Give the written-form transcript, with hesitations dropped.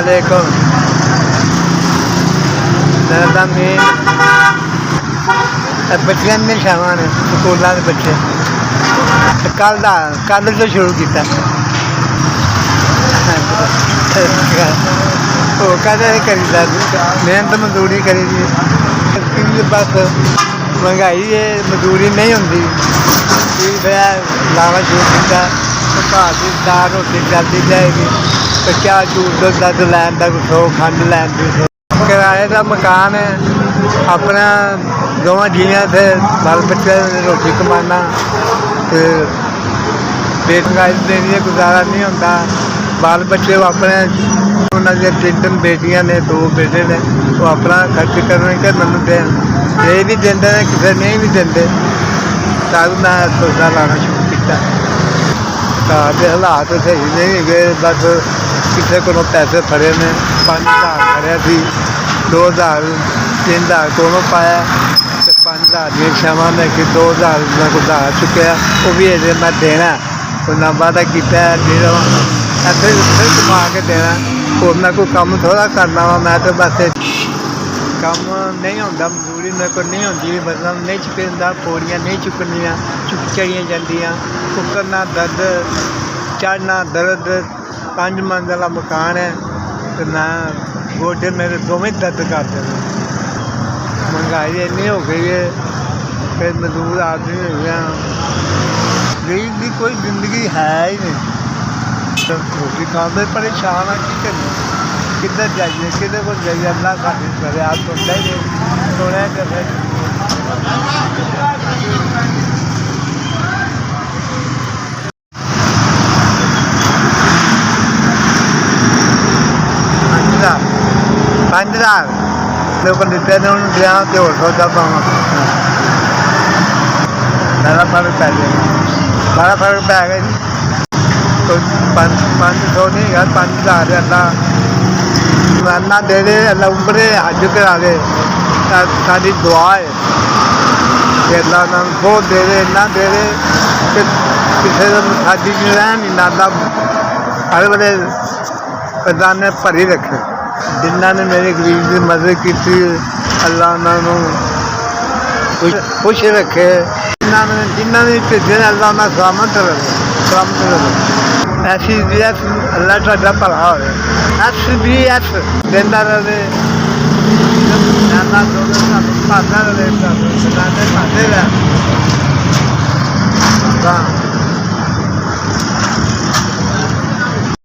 देखो मेन बच्चियां ने छावां ने स्कूलों के बच्चे कल तो शुरू किया वो कहते करी मेहनत मजदूरी करी दी बस महंगाई है मजदूरी नहीं होंगी लावा शुरू किया घर की दाल रोटी चलती जाएगी तो क्या झूठ दस लैन का कुछ खंड लैन की किराए का मकान है अपना दोवें जियां थे बाल बच्चे रोटी कमाना तो बेटियां देनी गुजारा नहीं होता बाल बच्चे अपने उन्होंने तीन बेटियां ने दो बेटे ने वो अपना खर्च करने के मैनू देन ये भी देंगे किसी नहीं भी देंगे तब मैं सौदा लाना शुरू किया घर के हालात सही नहीं गए बस किसी को पैसे फड़े ने 5,000 फड़िया थी 2,000 3,000 दोनों पाया तो 5,000 दी छावां ने कि 2,000 मैं को उधार चुकया वो भी अजे मैं देना उन्हें वादा किया दे रहा फिर कमा के देना और मैं कोई कम थोड़ा करना वा मैं तो बस कम नहीं होंदा मजदूरी मेरे को नहीं होंदी मतलब नहीं चुकता पौड़ियाँ नहीं चुकनियाँ चढ़िया जांदियां उतरना दर्द चढ़ना दर्द 5 मंजिला मकान है तो ना गोडे मेरे दोवें दर्द करते हैं महंगाई इन्नी हो गई है फिर मजदूर आदमी हो गया गरीब की कोई जिंदगी है ही नहीं रोटी खाते परेशान है की करना किधर जाइए कि को जाइए अल्लाह साथी करे आप सुनता ही नहीं सुने कैसे पंज हज़ार लोग दिते ने उन्होंने दिया तो होर सौदा पावा बड़ा फर्क पै गया बड़ा फर्क पै गया जी कोई 500 नहीं है 5,000 अल्लाह दे दे अल्लाह उम्रे हज करा दे साड़ी दुआ है कि अल्लाह बहुत दे दे इन्ना दे दे कि किसी साड़ी नहीं रहन इन्ना अल्लाह हर वेले खजाने भरी रखे जिन्होंने मेरे गरीब की मदद की अल्लाह उन्होंने खुश रखे जिन्होंने भेजे अल्लाह उन्हें सलामत रखे SBF अल्लाह तुहाडा भला होवे SBF देंदा रहे नाना दोनों पादा रहे